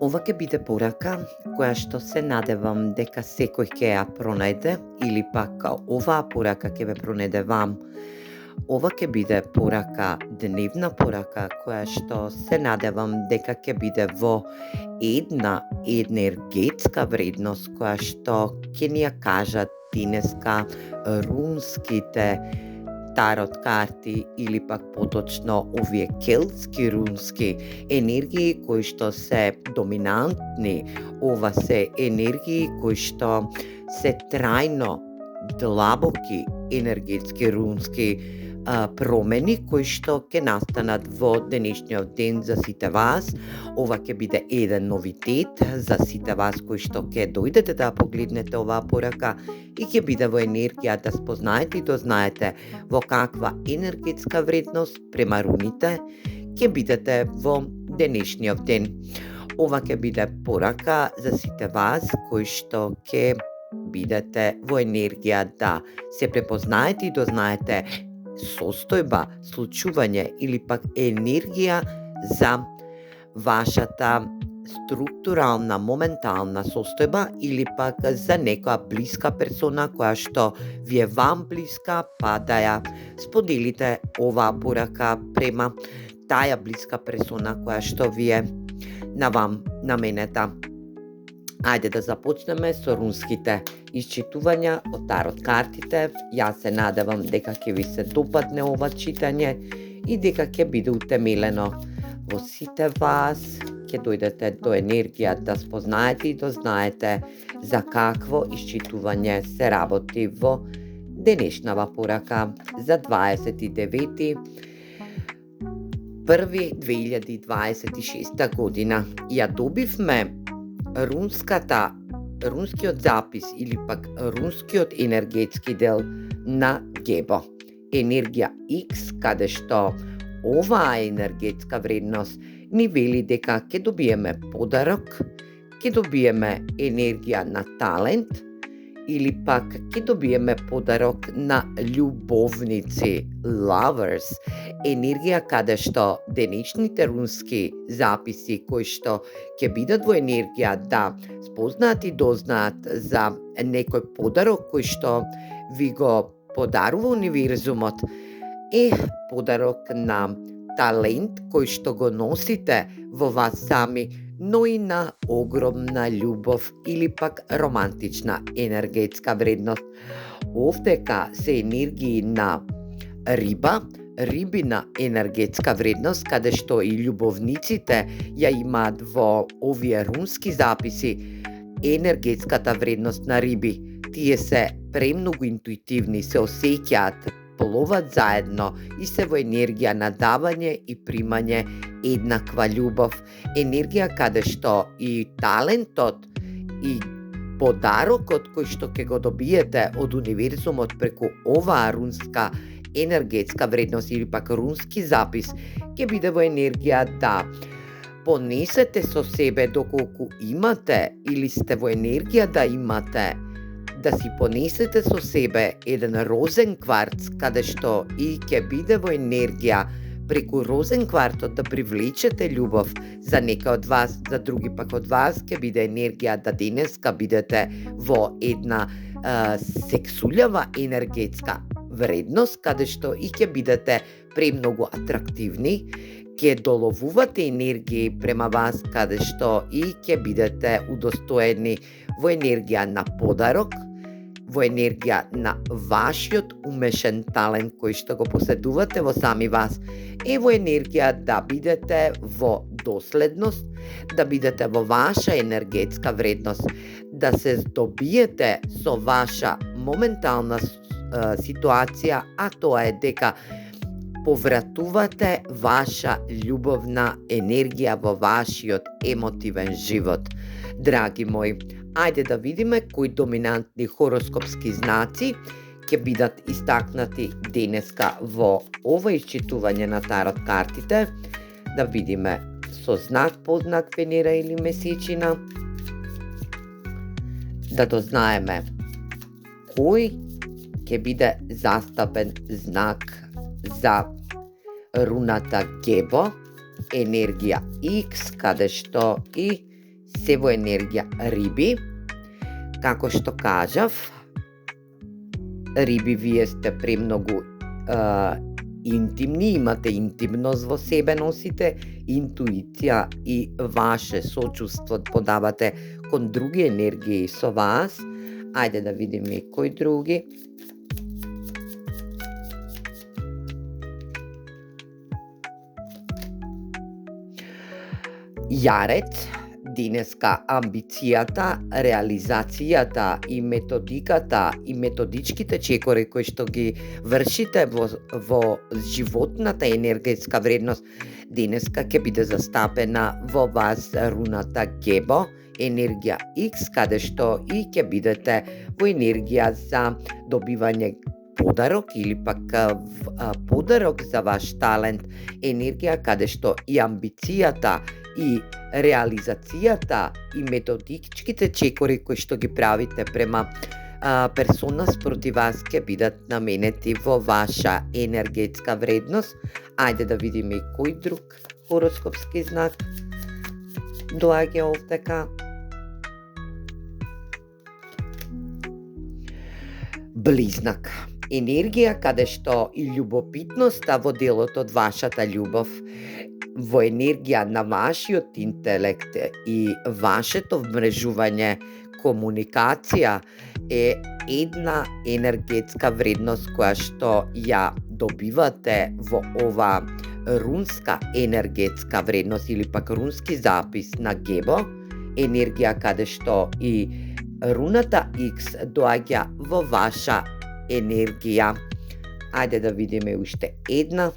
Ова ќе биде порака која што се надевам дека секој ќе ја пронајде или пак оваа порака ќе ве пронајде вам. Ова ќе биде порака, дневна порака која што се надевам дека ќе биде во една енергетска вредност која што ќе ни ја кажат денеска рунските тарот карти или пак поточно овие келтски рунски енергии кои што се доминантни. Ова се енергии кои што се трајно длабоки енергетски рунски промени кои што ќе настанат во денешниот ден за сите вас. Ова ќе биде еден новитет за сите вас кои што ќе дојдете да погледнете оваа порака и ќе биде во енергија да спознаете и дознаете во каква енергетска вредност према руните ќе бидете во денешниот ден. Ова ќе биде порака за сите вас кои што ќе бидете во енергија да се препознаете и дознаете состојба, случување или пак енергија за вашата структурална, моментална состојба или пак за некоја блиска персона која што ви е вам блиска, па да ја споделите оваа порака према таа блиска персона која што ви е на вам наменета. Ајде да започнеме со рунските исчитувања од тарот картите. Јас се надевам дека ќе ви се допадне ова читање и дека ќе биде утемелено во сите вас. Ќе дојдете до енергија да спознаете и дознаете за какво исчитување се работи во денешнава порака за 29.1.2026 година. Ја добивме рунскиот запис или пак рунскиот енергетски дел на Гебо. Енергија X, каде што оваа енергетска вредност ни вели дека ќе добиеме подарок, ќе добиеме енергија на талент или пак ќе добиеме подарок на љубовници, lovers, енергија каде што денешните рунски записи кои што ќе бидат во енергија да спознаат и дознаат за некој подарок кој што ви го подарува универзумот, е подарок на талент кој што го носите во вас сами, но и на огромна љубов или пак романтична енергетска вредност. Овдека се енергии на риба, рибина енергетска вредност, каде што и љубовниците ја имаат во овие рунски записи енергетската вредност на риби. Тие се премногу интуитивни, се осеќаат, пловат заедно и се во енергија на давање и примање еднаква љубов. Енергија каде што и талентот и подарокот кој што ќе го добиете од универзумот преку оваа рунска енергетска вредност или пак рунски запис ќе биде во енергија да понесете со себе доколку имате или сте во енергија да имате, да си понесете со себе еден розен кварц, каде што и ќе биде во енергија преку розен квартот да привлечете љубов за некој од вас, за други пак од вас ќе биде енергија да денеска бидете во една сексулјава енергетска вредност, каде што и ќе бидете премногу атрактивни, ќе доловувате енергии према вас, каде што и ќе бидете удостоени во енергија на подарок, во енергија на вашиот умешен талент кој што го поседувате во сами вас, е во енергија да бидете во доследност, да бидете во ваша енергетска вредност, да се здобиете со ваша моментална ситуација, а тоа е дека повратувате ваша љубовна енергија во вашиот емотивен живот. Драги мои, ајде да видиме кои доминантни хороскопски знаци ќе бидат истакнати денеска во ова исчитување на тарот картите. Да видиме со знак, подзнак, Венера или месечина. Да дознаеме кој ќе биде застапен знак за руната Гебо енергија X, каде што и се во енергија риби. Како што кажав, риби, вие сте премногу интимни, имате интимност во себе, носите интуиција и ваше сочувство подавате кон други енергии со вас. Ајде да видиме кои други. Јарец, денеска амбицијата, реализацијата и методиката и методичките чекори кои што ги вршите во животната енергетска вредност, денеска ќе биде застапена во вас руната Гебо, енергија X, каде што и ќе бидете во енергија за добивање подарок или пак подарок за ваш талент, енергија каде што и амбицијата и реализацијата и методичките чекори кои што ги правите према персона спроти вас ќе бидат наменети во ваша енергетска вредност. Ајде да видиме и кој друг хороскопски знак доаѓа овдека. Близнак, енергија каде што и љубопитноста во делот од вашата љубов, во енергија на вашиот интелект и вашето вмрежување, комуникација е една енергетска вредност која што ја добивате во ова рунска енергетска вредност или пак рунски запис на Гебо, енергија каде што и руната X доаѓа во ваша енергија. Ајде да видиме уште една.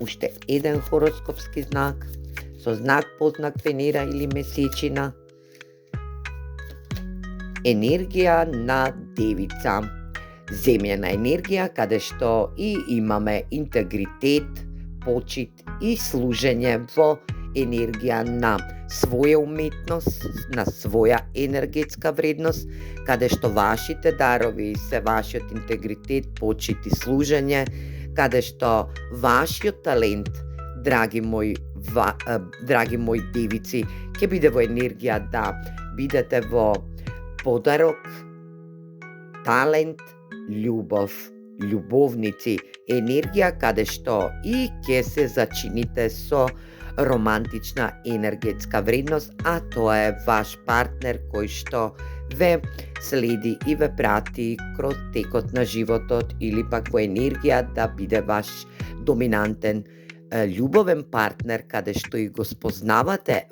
Уште еден хороскопски знак со знак познак Венера или месечина. Енергија на Девица. Земјана енергија каде што и имаме интегритет, почит и служење во енергија на своја уметност, на своја енергетска вредност, каде што вашите дарови се вашиот интегритет, почит и служење, каде што вашиот талент, драги мои девици, ќе биде во енергија да бидете во подарок, талент, љубов, љубовници, енергија каде што и ќе се зачините со романтична енергетска вредност, а тоа е ваш партнер кој што ве следи и ве прати кроз текот на животот или пак во енергија да биде ваш доминантен љубовен партнер, каде што и го спознавате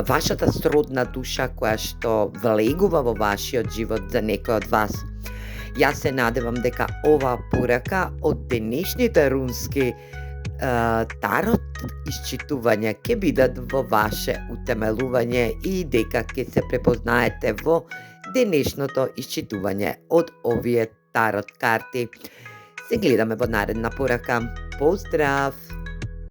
вашата сродна душа која што влегува во вашиот живот за некој од вас. Јас се надевам дека оваа порака од денешните рунски тарот исчитување ќе бидат во ваше утемелување и дека ќе се препознаете во денешното исчитување од овие тарот карти. Се гледаме во наредна порака. Поздрав!